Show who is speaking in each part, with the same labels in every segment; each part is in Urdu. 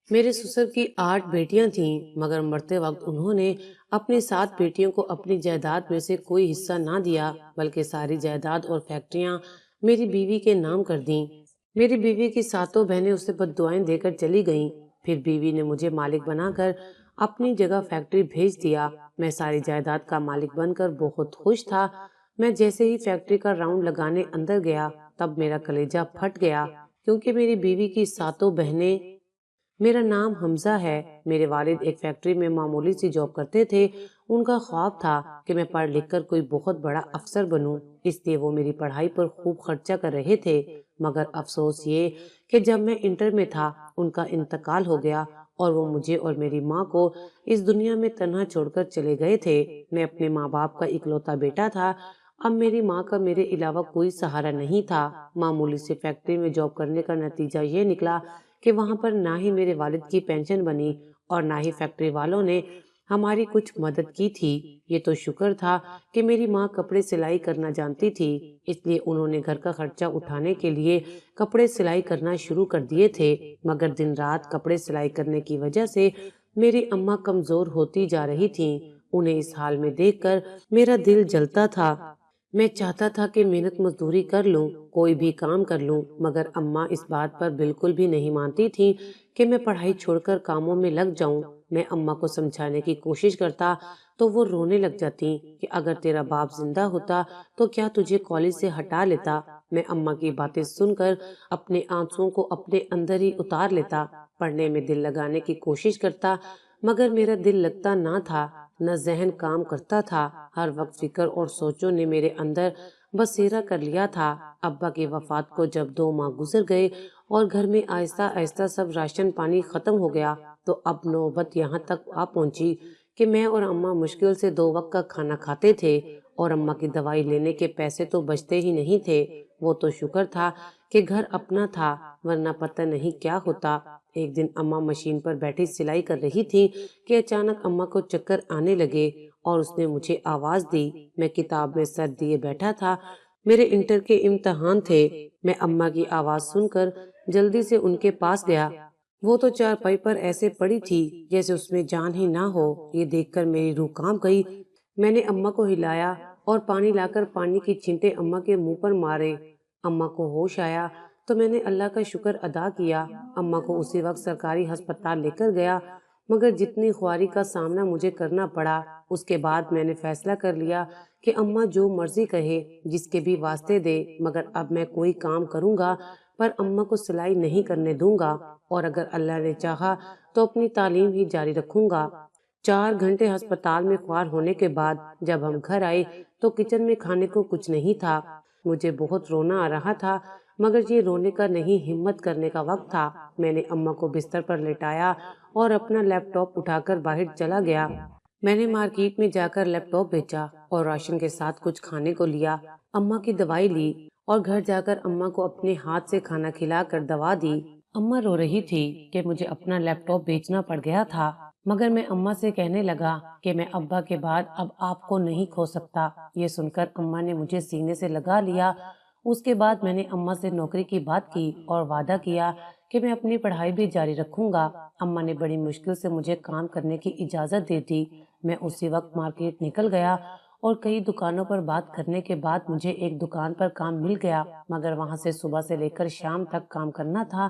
Speaker 1: میرے سسر کی 8 بیٹیاں تھیں، مگر مرتے وقت انہوں نے اپنی 7 بیٹیوں کو اپنی جائیداد میں سے کوئی حصہ نہ دیا، بلکہ ساری جائیداد اور فیکٹریاں میری بیوی کے نام کر دیں۔ میری بیوی کی 7 بہنیں اسے بددعائیں دے کر چلی گئیں۔ پھر بیوی نے مجھے مالک بنا کر اپنی جگہ فیکٹری بھیج دیا۔ میں ساری جائیداد کا مالک بن کر بہت خوش تھا۔ میں جیسے ہی فیکٹری کا راؤنڈ لگانے اندر گیا، تب میرا کلیجہ پھٹ گیا، کیونکہ میری بیوی کی 7 بہنیں، میرا نام حمزہ ہے، میرے والد ایک فیکٹری میں معمولی سی جاب کرتے تھے۔ ان کا خواب تھا کہ میں پڑھ لکھ کر کوئی بہت بڑا افسر بنوں، اس لیے وہ میری پڑھائی پر خوب خرچہ کر رہے تھے۔ مگر افسوس یہ کہ جب میں انٹر میں تھا، ان کا انتقال ہو گیا اور وہ مجھے اور میری ماں کو اس دنیا میں تنہا چھوڑ کر چلے گئے تھے۔ میں اپنے ماں باپ کا اکلوتا بیٹا تھا۔ اب میری ماں کا میرے علاوہ کوئی سہارا نہیں تھا۔ معمولی سی فیکٹری میں جاب کرنے کا نتیجہ یہ نکلا کہ وہاں پر نہ ہی میرے والد کی پینشن بنی اور نہ ہی فیکٹری والوں نے ہماری کچھ مدد کی تھی۔ یہ تو شکر تھا کہ میری ماں کپڑے سلائی کرنا جانتی تھی، اس لیے انہوں نے گھر کا خرچہ اٹھانے کے لیے کپڑے سلائی کرنا شروع کر دیے تھے۔ مگر دن رات کپڑے سلائی کرنے کی وجہ سے میری اماں کمزور ہوتی جا رہی تھیں۔ انہیں اس حال میں دیکھ کر میرا دل جلتا تھا۔ میں چاہتا تھا کہ محنت مزدوری کر لوں، کوئی بھی کام کر لوں، مگر اماں اس بات پر بالکل بھی نہیں مانتی تھیں کہ میں پڑھائی چھوڑ کر کاموں میں لگ جاؤں۔ میں اماں کو سمجھانے کی کوشش کرتا تو وہ رونے لگ جاتی کہ اگر تیرا باپ زندہ ہوتا تو کیا تجھے کالج سے ہٹا لیتا۔ میں اماں کی باتیں سن کر اپنے آنسوؤں کو اپنے اندر ہی اتار لیتا، پڑھنے میں دل لگانے کی کوشش کرتا، مگر میرا دل لگتا نہ تھا، نہ ذہن کام کرتا تھا۔ ہر وقت فکر اور سوچوں نے میرے اندر بسیرا کر لیا تھا۔ ابا کی وفات کو جب 2 ماہ گزر گئے اور گھر میں آہستہ آہستہ سب راشن پانی ختم ہو گیا، تو اب نوبت یہاں تک آ پہنچی کہ میں اور اماں مشکل سے 2 وقت کا کھانا کھاتے تھے، اور اماں کی دوائی لینے کے پیسے تو بچتے ہی نہیں تھے۔ وہ تو شکر تھا کہ گھر اپنا تھا، ورنہ پتہ نہیں کیا ہوتا۔ ایک دن اماں مشین پر بیٹھی سلائی کر رہی تھی کہ اچانک اماں کو چکر آنے لگے اور اس نے مجھے آواز دی۔ میں کتاب میں سر دیے بیٹھا تھا، میرے انٹر کے امتحان تھے۔ میں اماں کی آواز سن کر جلدی سے ان کے پاس گیا۔ وہ تو چارپائی پر ایسے پڑی تھی جیسے اس میں جان ہی نہ ہو۔ یہ دیکھ کر میری روح کانپ گئی۔ میں نے اماں کو ہلایا اور پانی لا کر پانی کی چھینٹیں اماں کے منہ پر مارے۔ اماں کو ہوش آیا تو میں نے اللہ کا شکر ادا کیا۔ اماں کو اسی وقت سرکاری ہسپتال لے کر گیا، مگر جتنی خواری کا سامنا مجھے کرنا پڑا، اس کے بعد میں نے فیصلہ کر لیا کہ اماں جو مرضی کہے، جس کے بھی واسطے دے، مگر اب میں کوئی کام کروں گا پر اماں کو سلائی نہیں کرنے دوں گا، اور اگر اللہ نے چاہا تو اپنی تعلیم ہی جاری رکھوں گا۔ 4 گھنٹے ہسپتال میں خوار ہونے کے بعد جب ہم گھر آئے تو کچن میں کھانے کو کچھ نہیں تھا۔ مجھے بہت رونا آ رہا تھا، مگر یہ رونے کا نہیں، ہمت کرنے کا وقت تھا۔ میں نے اماں کو بستر پر لٹایا اور اپنا لیپ ٹاپ اٹھا کر باہر چلا گیا۔ میں نے مارکیٹ میں جا کر لیپ ٹاپ بیچا اور راشن کے ساتھ کچھ کھانے کو لیا، اماں کی دوائی لی اور گھر جا کر اماں کو اپنے ہاتھ سے کھانا کھلا کر دوا دی۔ اماں رو رہی تھی کہ مجھے اپنا لیپ ٹاپ بیچنا پڑ گیا تھا، مگر میں اماں سے کہنے لگا کہ میں ابا کے بعد اب آپ کو نہیں کھو سکتا۔ یہ سن کر اماں نے مجھے سینے سے لگا لیا۔ اس کے بعد میں نے اماں سے نوکری کی بات کی اور وعدہ کیا کہ میں اپنی پڑھائی بھی جاری رکھوں گا۔ اماں نے بڑی مشکل سے مجھے کام کرنے کی اجازت دے دی۔ میں اسی وقت مارکیٹ نکل گیا اور کئی دکانوں پر بات کرنے کے بعد مجھے ایک دکان پر کام مل گیا، مگر وہاں سے صبح سے لے کر شام تک کام کرنا تھا،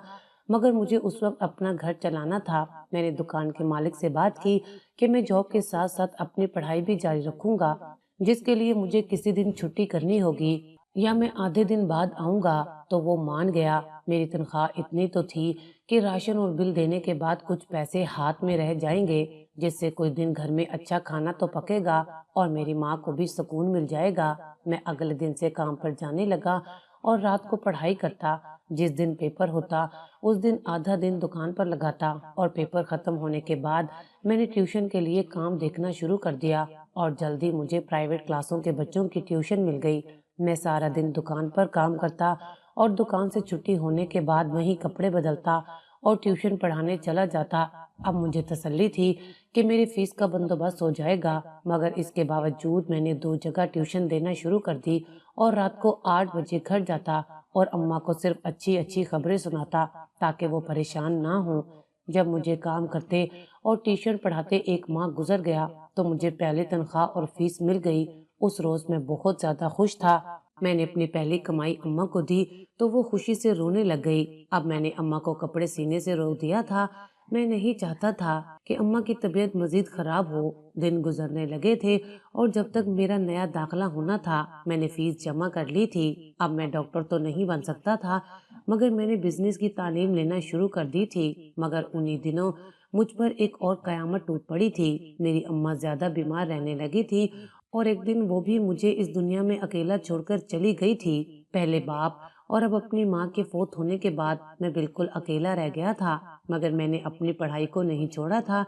Speaker 1: مگر مجھے اس وقت اپنا گھر چلانا تھا۔ میں نے دکان کے مالک سے بات کی کہ میں جاب کے ساتھ ساتھ اپنی پڑھائی بھی جاری رکھوں گا، جس کے لیے مجھے کسی دن چھٹی کرنی ہوگی یا میں آدھے دن بعد آؤں گا، تو وہ مان گیا۔ میری تنخواہ اتنی تو تھی کہ راشن اور بل دینے کے بعد کچھ پیسے ہاتھ میں رہ جائیں گے، جس سے کچھ دن گھر میں اچھا کھانا تو پکے گا اور میری ماں کو بھی سکون مل جائے گا۔ میں اگلے دن سے کام پر جانے لگا اور رات کو پڑھائی کرتا۔ جس دن پیپر ہوتا اس دن آدھا دن دکان پر لگاتا، اور پیپر ختم ہونے کے بعد میں نے ٹیوشن کے لیے کام دیکھنا شروع کر دیا اور جلدی مجھے پرائیویٹ کلاسوں کے بچوں کی ٹیوشن مل گئی۔ میں سارا دن دکان پر کام کرتا اور دکان سے چھٹی ہونے کے بعد وہیں کپڑے بدلتا اور ٹیوشن پڑھانے چلا جاتا۔ اب مجھے تسلی تھی کہ میری فیس کا بندوبست ہو جائے گا، مگر اس کے باوجود میں نے 2 جگہ ٹیوشن دینا شروع کر دی اور رات کو 8 بجے گھر جاتا اور اماں کو صرف اچھی اچھی خبریں سناتا تاکہ وہ پریشان نہ ہوں۔ جب مجھے کام کرتے اور ٹیوشن پڑھاتے 1 ماہ گزر گیا تو مجھے پہلی تنخواہ اور فیس مل گئی۔ اس روز میں بہت زیادہ خوش تھا۔ میں نے اپنی پہلی کمائی اماں کو دی تو وہ خوشی سے رونے لگ گئی۔ اب میں نے اماں کو کپڑے سینے سے روک دیا تھا۔ میں نہیں چاہتا تھا کہ اماں کی طبیعت مزید خراب ہو۔ دن گزرنے لگے تھے اور جب تک میرا نیا داخلہ ہونا تھا میں نے فیس جمع کر لی تھی۔ اب میں ڈاکٹر تو نہیں بن سکتا تھا مگر میں نے بزنس کی تعلیم لینا شروع کر دی تھی۔ مگر انہی دنوں مجھ پر ایک اور قیامت ٹوٹ پڑی تھی۔ میری اماں زیادہ بیمار رہنے لگی تھی اور ایک دن وہ بھی مجھے اس دنیا میں اکیلا چھوڑ کر چلی گئی تھی۔ پہلے باپ اور اب اپنی ماں کے فوت ہونے کے بعد میں بالکل اکیلا رہ گیا تھا، مگر میں نے اپنی پڑھائی کو نہیں چھوڑا تھا۔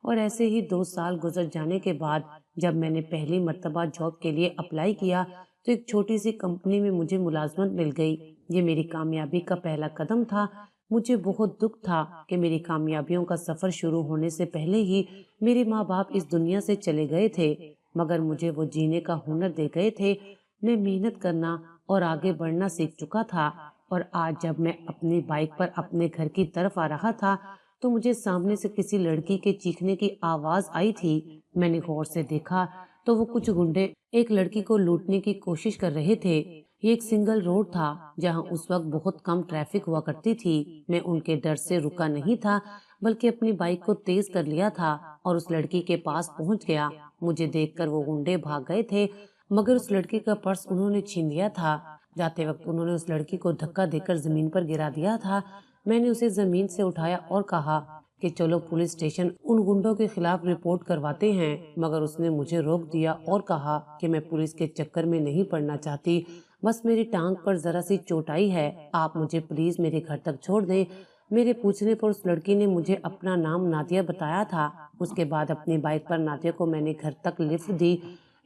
Speaker 1: اور ایسے ہی 2 سال گزر جانے کے بعد جب میں نے پہلی مرتبہ جاب کے لیے اپلائی کیا تو ایک چھوٹی سی کمپنی میں مجھے ملازمت مل گئی۔ یہ میری کامیابی کا پہلا قدم تھا۔ مجھے بہت دکھ تھا کہ میری کامیابیوں کا سفر شروع ہونے سے پہلے ہی میرے ماں باپ اس دنیا سے چلے گئے تھے، مگر مجھے وہ جینے کا ہنر دے گئے تھے۔ میں محنت کرنا اور آگے بڑھنا سیکھ چکا تھا، اور آج جب میں اپنی بائک پر اپنے گھر کی طرف آ رہا تھا تو مجھے سامنے سے کسی لڑکی کے چیخنے کی آواز آئی تھی۔ میں نے غور سے دیکھا تو وہ کچھ گنڈے ایک لڑکی کو لوٹنے کی کوشش کر رہے تھے۔ یہ ایک سنگل روڈ تھا جہاں اس وقت بہت کم ٹریفک ہوا کرتی تھی۔ میں ان کے ڈر سے رکا نہیں تھا بلکہ اپنی بائک کو تیز کر لیا تھا اور اس لڑکی کے پاس پہنچ گیا۔ مجھے دیکھ کر وہ گنڈے بھاگ گئے تھے مگر اس لڑکی کا پرس انہوں نے چھین لیا تھا۔ جاتے وقت انہوں نے اس لڑکی کو دھکا دے کر زمین پر گرا دیا تھا۔ میں نے اسے زمین سے اٹھایا اور کہا کہ چلو پولیس اسٹیشن ان گنڈوں کے خلاف رپورٹ کرواتے ہیں، مگر اس نے مجھے روک دیا اور کہا کہ میں پولیس کے چکر میں نہیں پڑنا چاہتی، بس میری ٹانگ پر ذرا سی چوٹ آئی ہے، آپ مجھے پلیز میرے گھر تک چھوڑ دیں۔ میرے پوچھنے پر اس لڑکی نے مجھے اپنا نام نادیہ بتایا تھا۔ اس کے بعد اپنی بائک پر نادیہ کو میں نے گھر تک لفٹ دی۔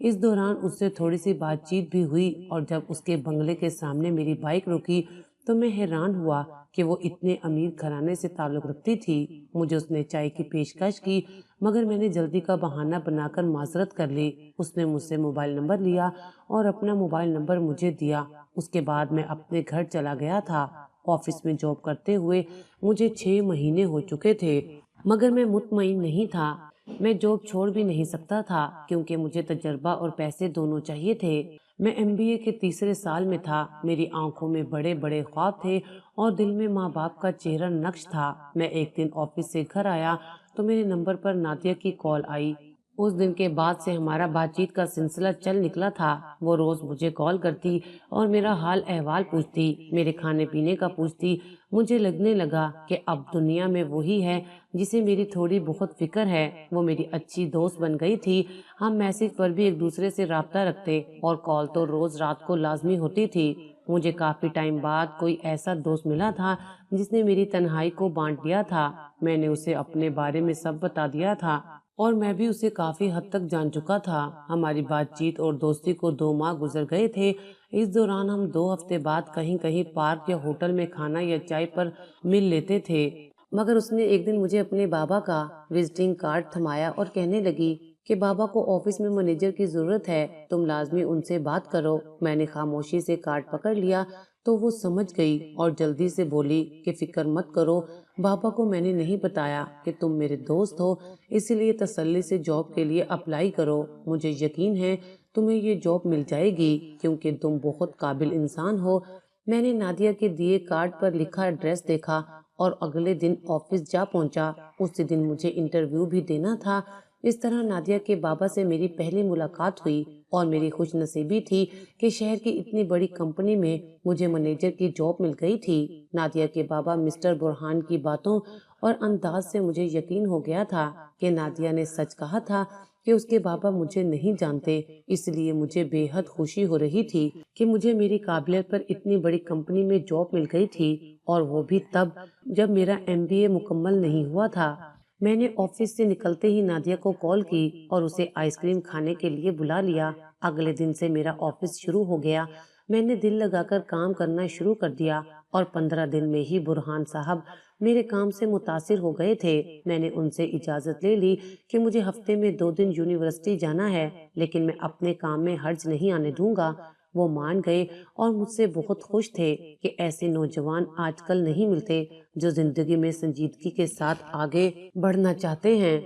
Speaker 1: اس دوران اس سے تھوڑی سی بات چیت بھی ہوئی اور جب اس کے بنگلے کے سامنے میری بائک رکی تو میں حیران ہوا کہ وہ اتنے امیر گھرانے سے تعلق رکھتی تھی۔ مجھے اس نے چائے کی پیشکش کی مگر میں نے جلدی کا بہانہ بنا کر معذرت کر لی۔ اس نے مجھ سے موبائل نمبر لیا اور اپنا موبائل نمبر مجھے دیا۔ اس کے بعد میں اپنے گھر چلا گیا تھا۔ آفس میں جاب کرتے ہوئے مجھے 6 مہینے ہو چکے تھے مگر میں مطمئن نہیں تھا۔ میں جاب چھوڑ بھی نہیں سکتا تھا کیونکہ مجھے تجربہ اور پیسے دونوں چاہیے تھے۔ میں MBA کے تیسرے سال میں تھا۔ میری آنکھوں میں بڑے بڑے خواب تھے اور دل میں ماں باپ کا چہرہ نقش تھا۔ میں ایک دن آفس سے گھر آیا تو میرے نمبر پر نادیہ کی کال آئی۔ اس دن کے بعد سے ہمارا بات چیت کا سلسلہ چل نکلا تھا۔ وہ روز مجھے کال کرتی اور میرا حال احوال پوچھتی، میرے کھانے پینے کا پوچھتی۔ مجھے لگنے لگا کہ اب دنیا میں وہی ہے جسے میری تھوڑی بہت فکر ہے۔ وہ میری اچھی دوست بن گئی تھی۔ ہم میسج پر بھی ایک دوسرے سے رابطہ رکھتے اور کال تو روز رات کو لازمی ہوتی تھی۔ مجھے کافی ٹائم بعد کوئی ایسا دوست ملا تھا جس نے میری تنہائی کو بانٹ دیا تھا۔ میں نے اسے اپنے بارے میں سب بتا دیا تھا اور میں بھی اسے کافی حد تک جان چکا تھا۔ ہماری بات چیت اور دوستی کو 2 ماہ گزر گئے تھے۔ اس دوران ہم 2 ہفتے بعد کہیں کہیں پارک یا ہوٹل میں کھانا یا چائے پر مل لیتے تھے۔ مگر اس نے ایک دن مجھے اپنے بابا کا وزٹنگ کارڈ تھمایا اور کہنے لگی کہ بابا کو آفس میں مینیجر کی ضرورت ہے، تم لازمی ان سے بات کرو۔ میں نے خاموشی سے کارڈ پکڑ لیا تو وہ سمجھ گئی اور جلدی سے بولی کہ فکر مت کرو، بابا کو میں نے نہیں بتایا کہ تم میرے دوست ہو، اسی لیے تسلی سے جاب کے لیے اپلائی کرو، مجھے یقین ہے تمہیں یہ جاب مل جائے گی کیونکہ تم بہت قابل انسان ہو۔ میں نے نادیہ کے دیے کارڈ پر لکھا ایڈریس دیکھا اور اگلے دن آفس جا پہنچا۔ اسی دن مجھے انٹرویو بھی دینا تھا۔ اس طرح نادیہ کے بابا سے میری پہلی ملاقات ہوئی اور میری خوش نصیبی تھی کہ شہر کی اتنی بڑی کمپنی میں مجھے مینیجر کی جاب مل گئی تھی۔ نادیہ کے بابا مسٹر برہان کی باتوں اور انداز سے مجھے یقین ہو گیا تھا کہ نادیہ نے سچ کہا تھا کہ اس کے بابا مجھے نہیں جانتے، اس لیے مجھے بے حد خوشی ہو رہی تھی کہ مجھے میری قابلیت پر اتنی بڑی کمپنی میں جاب مل گئی تھی، اور وہ بھی تب جب میرا MBA مکمل نہیں ہوا تھا۔ میں نے آفس سے نکلتے ہی نادیہ کو کال کی اور اسے آئس کریم کھانے کے لیے بلا لیا۔ اگلے دن سے میرا آفس شروع ہو گیا۔ میں نے دل لگا کر کام کرنا شروع کر دیا اور 15 دن میں ہی برہان صاحب میرے کام سے متاثر ہو گئے تھے۔ میں نے ان سے اجازت لے لی کہ مجھے ہفتے میں 2 دن یونیورسٹی جانا ہے لیکن میں اپنے کام میں حرج نہیں آنے دوں گا۔ وہ مان گئے اور مجھ سے بہت خوش تھے کہ ایسے نوجوان آج کل نہیں ملتے جو زندگی میں سنجیدگی کے ساتھ آگے بڑھنا چاہتے ہیں۔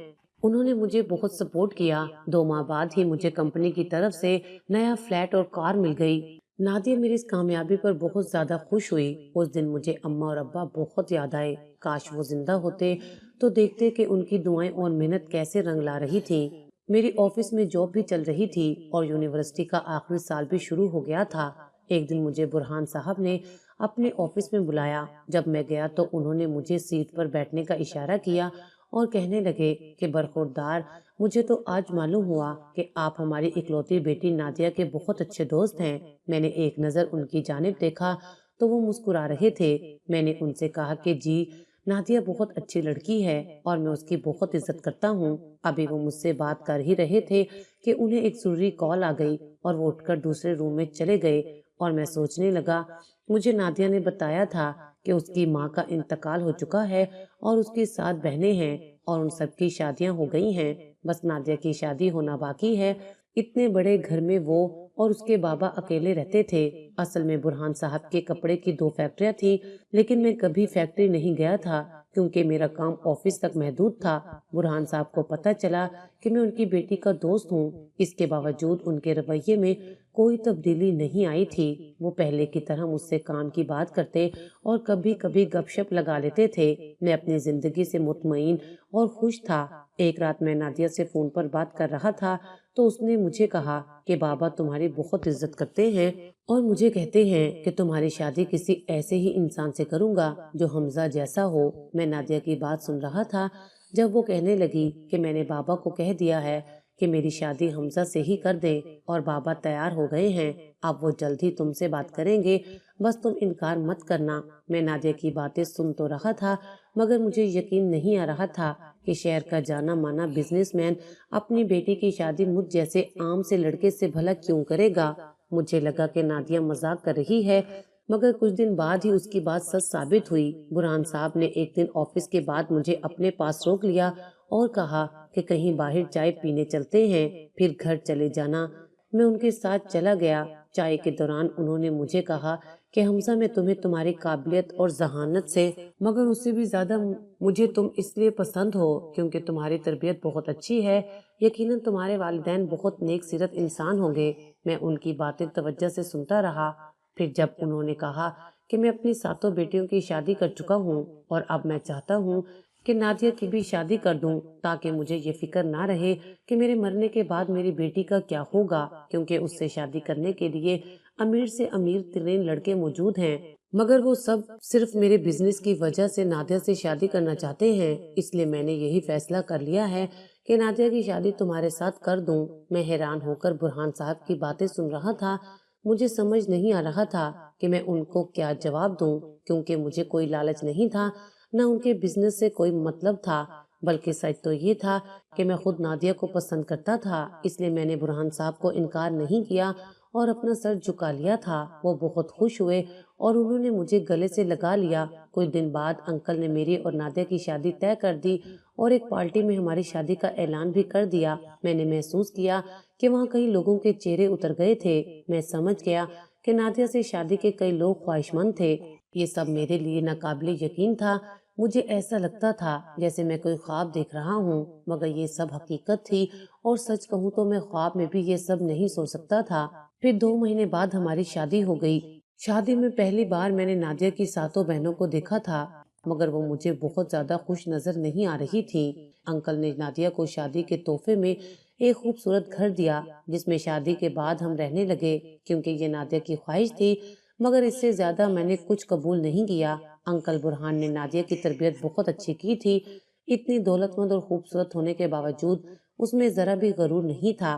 Speaker 1: انہوں نے مجھے بہت سپورٹ کیا۔ 2 ماہ بعد ہی مجھے کمپنی کی طرف سے نیا فلیٹ اور کار مل گئی۔ نادیہ میری اس کامیابی پر بہت زیادہ خوش ہوئی۔ اس دن مجھے اماں اور ابا بہت یاد آئے۔ کاش وہ زندہ ہوتے تو دیکھتے کہ ان کی دعائیں اور محنت کیسے رنگ لا رہی تھی۔ میری آفس میں جاب بھی چل رہی تھی اور یونیورسٹی کا آخری سال بھی شروع ہو گیا تھا۔ ایک دن مجھے برہان صاحب نے اپنے آفس میں بلایا۔ جب میں گیا تو انہوں نے مجھے سیٹ پر بیٹھنے کا اشارہ کیا اور کہنے لگے کہ برخوردار، مجھے تو آج معلوم ہوا کہ آپ ہماری اکلوتی بیٹی نادیہ کے بہت اچھے دوست ہیں۔ میں نے ایک نظر ان کی جانب دیکھا تو وہ مسکرا رہے تھے۔ میں نے ان سے کہا کہ جی، نادیہ بہت اچھی لڑکی ہے اور میں اس کی بہت عزت کرتا ہوں۔ ابھی وہ مجھ سے بات کر ہی رہے تھے کہ انہیں ایک ضروری کال آ گئی اور وہ اٹھ کر دوسرے روم میں چلے گئے، اور میں سوچنے لگا، مجھے نادیہ نے بتایا تھا کہ اس کی ماں کا انتقال ہو چکا ہے اور اس کی 7 بہنیں ہیں اور ان سب کی شادیاں ہو گئی ہیں، بس نادیہ کی شادی ہونا باقی ہے۔ اتنے بڑے گھر میں وہ اور اس کے بابا اکیلے رہتے تھے۔ اصل میں برہان صاحب کے کپڑے کی 2 فیکٹریاں تھیں، لیکن میں کبھی فیکٹری نہیں گیا تھا کیونکہ میرا کام آفس تک محدود تھا۔ برہان صاحب کو پتہ چلا کہ میں ان کی بیٹی کا دوست ہوں۔ اس کے باوجود ان کے رویے میں کوئی تبدیلی نہیں آئی تھی۔ وہ پہلے کی طرح مجھ سے کام کی بات کرتے اور کبھی کبھی گپ شپ لگا لیتے تھے۔ میں اپنی زندگی سے مطمئن اور خوش تھا۔ ایک رات میں نادیہ سے فون پر بات کر رہا تھا تو اس نے مجھے کہا کہ بابا تمہاری بہت عزت کرتے ہیں اور مجھے کہتے ہیں کہ تمہاری شادی کسی ایسے ہی انسان سے کروں گا جو حمزہ جیسا ہو۔ میں نادیہ کی بات سن رہا تھا جب وہ کہنے لگی کہ میں نے بابا کو کہہ دیا ہے کہ میری شادی حمزہ سے ہی کر دیں اور بابا تیار ہو گئے ہیں، اب وہ جلد ہی تم سے بات کریں گے، بس تم انکار مت کرنا۔ میں نادیہ کی باتیں سن تو رہا تھا مگر مجھے یقین نہیں آ رہا تھا کہ شہر کا جانا مانا بزنس مین اپنی بیٹی کی شادی مجھ جیسے عام سے لڑکے سے بھلا کیوں کرے گا۔ مجھے لگا کہ نادیہ مذاق کر رہی ہے، مگر کچھ دن بعد ہی اس کی بات سچ ثابت ہوئی۔ برہان صاحب نے ایک دن آفس کے بعد مجھے اپنے پاس روک لیا اور کہا کہ کہیں باہر چائے پینے چلتے ہیں، پھر گھر چلے جانا۔ میں ان کے ساتھ چلا گیا۔ چائے کے دوران انہوں نے مجھے کہا کہ حمزہ، میں تمہیں تمہاری قابلیت اور ذہانت سے، مگر اس سے بھی زیادہ مجھے تم اس لیے پسند ہو کیونکہ تمہاری تربیت بہت اچھی ہے۔ یقیناً تمہارے والدین بہت نیک سیرت انسان ہوں گے۔ میں ان کی باتیں توجہ سے سنتا رہا۔ پھر جب انہوں نے کہا کہ میں اپنی 7 بیٹیوں کی شادی کر چکا ہوں اور اب میں چاہتا ہوں کہ نادیہ کی بھی شادی کر دوں تاکہ مجھے یہ فکر نہ رہے کہ میرے مرنے کے بعد میری بیٹی کا کیا ہوگا، کیونکہ اس سے شادی کرنے کے لیے امیر سے امیر ترین لڑکے موجود ہیں، مگر وہ سب صرف میرے بزنس کی وجہ سے نادیہ سے شادی کرنا چاہتے ہیں۔ اس لیے میں نے یہی فیصلہ کر لیا ہے کہ نادیہ کی شادی تمہارے ساتھ کر دوں۔ میں حیران ہو کر برہان صاحب کی باتیں سن رہا تھا۔ مجھے سمجھ نہیں آ رہا تھا کہ میں ان کو کیا جواب دوں، کیونکہ مجھے کوئی لالچ نہیں تھا، نہ ان کے بزنس سے کوئی مطلب تھا، بلکہ سچ تو یہ تھا کہ میں خود نادیہ کو پسند کرتا تھا۔ اس لیے میں نے برہان صاحب کو انکار نہیں کیا اور اپنا سر جھکا لیا تھا۔ وہ بہت خوش ہوئے اور انہوں نے مجھے گلے سے لگا لیا۔ کچھ دن بعد انکل نے میری اور نادیہ کی شادی طے کر دی اور ایک پارٹی میں ہماری شادی کا اعلان بھی کر دیا۔ میں نے محسوس کیا کہ وہاں کئی لوگوں کے چہرے اتر گئے تھے۔ میں سمجھ گیا کہ نادیہ سے شادی کے کئی لوگ خواہشمند تھے۔ یہ سب میرے لیے ناقابل یقین تھا۔ مجھے ایسا لگتا تھا جیسے میں کوئی خواب دیکھ رہا ہوں، مگر یہ سب حقیقت تھی، اور سچ کہوں تو میں خواب میں بھی یہ سب نہیں سوچ سکتا تھا۔ پھر 2 مہینے بعد ہماری شادی ہو گئی۔ شادی میں پہلی بار میں نے نادیہ کی 7 بہنوں کو دیکھا تھا، مگر وہ مجھے بہت زیادہ خوش نظر نہیں آ رہی تھی۔ انکل نے نادیہ کو شادی کے تحفے میں ایک خوبصورت گھر دیا جس میں شادی کے بعد ہم رہنے لگے، کیونکہ یہ نادیہ کی خواہش تھی، مگر اس سے زیادہ میں نے کچھ قبول نہیں کیا۔ انکل برہان نے نادیہ کی تربیت بہت اچھی کی تھی۔ اتنی دولت مند اور خوبصورت ہونے کے باوجود اس میں ذرا بھی غرور نہیں تھا۔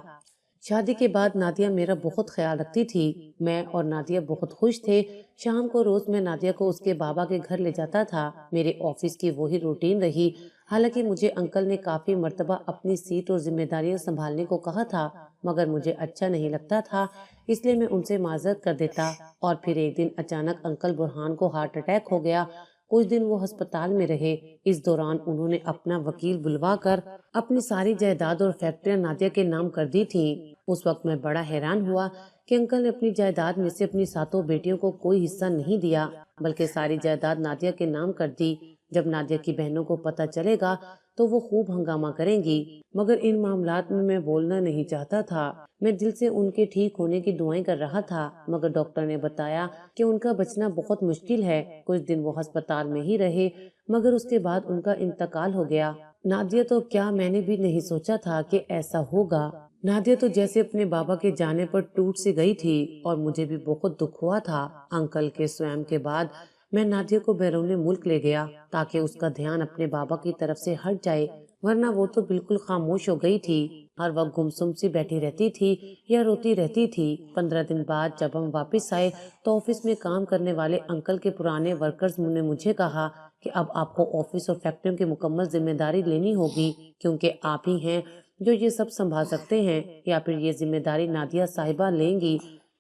Speaker 1: شادی کے بعد نادیہ میرا بہت خیال رکھتی تھی۔ میں اور نادیہ بہت خوش تھے۔ شام کو روز میں نادیہ کو اس کے بابا کے گھر لے جاتا تھا۔ میرے آفس کی وہی روٹین رہی، حالانکہ مجھے انکل نے کافی مرتبہ اپنی سیٹ اور ذمہ داریاں سنبھالنے کو کہا تھا، مگر مجھے اچھا نہیں لگتا تھا، اس لیے میں ان سے معذرت کر دیتا۔ اور پھر ایک دن اچانک انکل برہان کو ہارٹ اٹیک ہو گیا کچھ دن وہ ہسپتال میں رہے۔ اس دوران انہوں نے اپنا وکیل بلوا کر اپنی ساری جائیداد اور فیکٹریاں نادیہ کے نام کر دی تھی۔ اس وقت میں بڑا حیران ہوا کہ انکل نے اپنی جائیداد میں سے اپنی 7 بیٹیوں کو کوئی حصہ نہیں دیا، بلکہ ساری جائیداد نادیہ کے نام کر دی۔ جب نادیہ کی بہنوں کو پتہ چلے گا تو وہ خوب ہنگامہ کریں گی، مگر ان معاملات میں بولنا نہیں چاہتا تھا۔ میں دل سے ان کے ٹھیک ہونے کی دعائیں کر رہا تھا، مگر ڈاکٹر نے بتایا کہ ان کا بچنا بہت مشکل ہے۔ کچھ دن وہ ہسپتال میں ہی رہے، مگر اس کے بعد ان کا انتقال ہو گیا۔ نادیہ تو کیا، میں نے بھی نہیں سوچا تھا کہ ایسا ہوگا۔ نادیہ تو جیسے اپنے بابا کے جانے پر ٹوٹ سی گئی تھی، اور مجھے بھی بہت دکھ ہوا تھا۔ انکل کے سوئم کے بعد میں نادیہ کو بیرون ملک لے گیا تاکہ اس کا دھیان اپنے بابا کی طرف سے ہٹ جائے، ورنہ وہ تو بالکل خاموش ہو گئی تھی۔ ہر وقت گمسم سی بیٹھی رہتی تھی یا روتی رہتی تھی۔ 15 دن بعد جب ہم واپس آئے تو آفس میں کام کرنے والے انکل کے پرانے ورکرز نے مجھے کہا کہ اب آپ کو آفس اور فیکٹریوں کی مکمل ذمہ داری لینی ہوگی، کیونکہ آپ ہی ہیں جو یہ سب سنبھال سکتے ہیں، یا پھر یہ ذمہ داری نادیہ صاحبہ لیں گی۔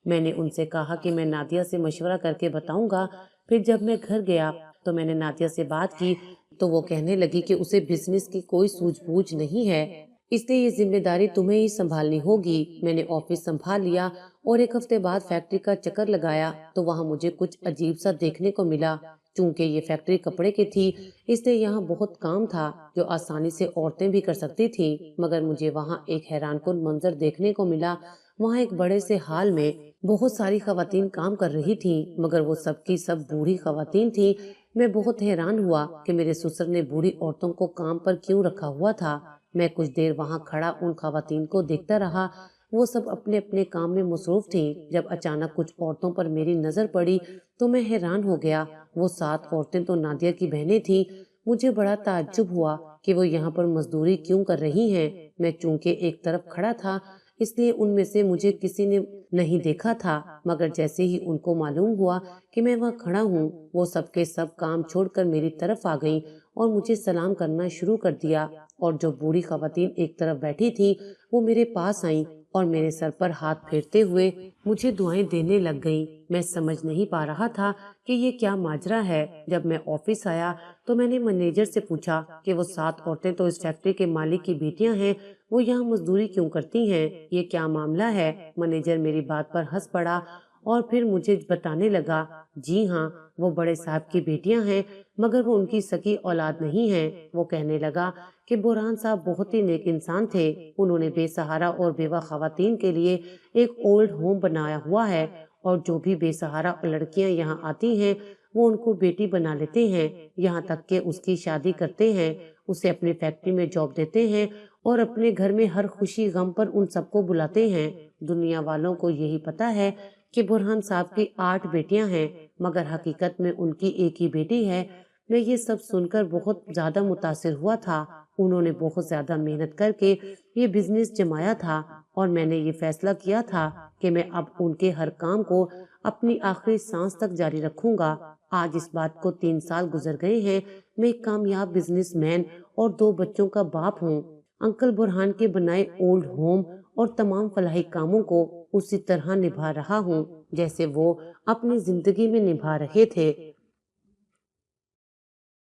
Speaker 1: میں نے ان سے کہا کہ میں نادیہ سے مشورہ کر کے بتاؤں گا۔ پھر جب میں گھر گیا تو میں نے نادیہ سے بات کی تو وہ کہنے لگی کہ اسے بزنس کی کوئی سوجھ بوجھ نہیں ہے، اس لیے یہ ذمہ داری تمہیں ہی سنبھالنی ہوگی۔ میں نے آفس سنبھال لیا اور ایک ہفتے بعد فیکٹری کا چکر لگایا تو وہاں مجھے کچھ عجیب سا دیکھنے کو ملا۔ چونکہ یہ فیکٹری کپڑے کی تھی، اس لیے یہاں بہت کام تھا جو آسانی سے عورتیں بھی کر سکتی تھیں، مگر مجھے وہاں ایک حیران کن منظر دیکھنے کو ملا۔ وہاں ایک بڑے سے ہال میں بہت ساری خواتین کام کر رہی تھیں، مگر وہ سب کی سب بوڑھی خواتین تھیں۔ میں بہت حیران ہوا کہ میرے سسر نے بوڑھی عورتوں کو کام پر کیوں رکھا ہوا تھا۔ میں کچھ دیر وہاں کھڑا ان خواتین کو دیکھتا رہا، وہ سب اپنے اپنے کام میں مصروف تھیں۔ جب اچانک کچھ عورتوں پر میری نظر پڑی تو میں حیران ہو گیا۔ وہ 7 عورتیں تو نادیہ کی بہنیں تھیں۔ مجھے بڑا تعجب ہوا کہ وہ یہاں پر مزدوری کیوں کر رہی ہیں۔ میں چونکہ ایک طرف کھڑا تھا اس لیے ان میں سے مجھے کسی نے نہیں دیکھا تھا، مگر جیسے ہی ان کو معلوم ہوا کہ میں وہاں کھڑا ہوں، وہ سب کے سب کام چھوڑ کر میری طرف آ گئیں اور مجھے سلام کرنا شروع کر دیا۔ اور جو بوڑھی خواتین ایک طرف بیٹھی تھی وہ میرے پاس آئیں اور میرے سر پر ہاتھ پھیرتے ہوئے مجھے دعائیں دینے لگ گئیں۔ میں سمجھ نہیں پا رہا تھا کہ یہ کیا ماجرا ہے۔ جب میں آفس آیا تو میں نے مینیجر سے پوچھا کہ وہ 7 عورتیں تو اس فیکٹری کے مالک کی بیٹیاں ہیں، وہ یہاں مزدوری کیوں کرتی ہیں، یہ کیا معاملہ ہے؟ مینیجر میری بات پر ہنس پڑا اور پھر مجھے بتانے لگا، جی ہاں، وہ بڑے صاحب کی بیٹیاں ہیں، مگر وہ ان کی سکی اولاد نہیں ہیں۔ وہ کہنے لگا کہ بورہان صاحب بہت ہی نیک انسان تھے، انہوں نے بے سہارا اور بیوہ خواتین کے لیے ایک اولڈ ہوم بنایا ہوا ہے، اور جو بھی بے سہارا لڑکیاں یہاں آتی ہیں وہ ان کو بیٹی بنا لیتے ہیں، یہاں تک کہ اس کی شادی کرتے ہیں، اسے اپنی فیکٹری میں جاب دیتے ہیں اور اپنے گھر میں ہر خوشی غم پر ان سب کو بلاتے ہیں۔ دنیا والوں کو یہی پتا ہے کہ بورہان صاحب کی 8 بیٹیاں ہیں، مگر حقیقت میں ان کی ایک ہی بیٹی ہے۔ میں یہ سب سن کر بہت زیادہ متاثر ہوا تھا۔ انہوں نے بہت زیادہ محنت کر کے یہ بزنس جمایا تھا، اور میں نے یہ فیصلہ کیا تھا کہ میں اب ان کے ہر کام کو اپنی آخری سانس تک جاری رکھوں گا۔ آج اس بات کو 3 سال گزر گئے ہیں۔ میں ایک کامیاب بزنس مین اور 2 بچوں کا باپ ہوں۔ انکل بورہان کے بنائے اولڈ ہوم اور تمام فلاحی کاموں کو اسی طرح نبھا رہا ہوں جیسے وہ اپنی زندگی میں نبھا رہے تھے۔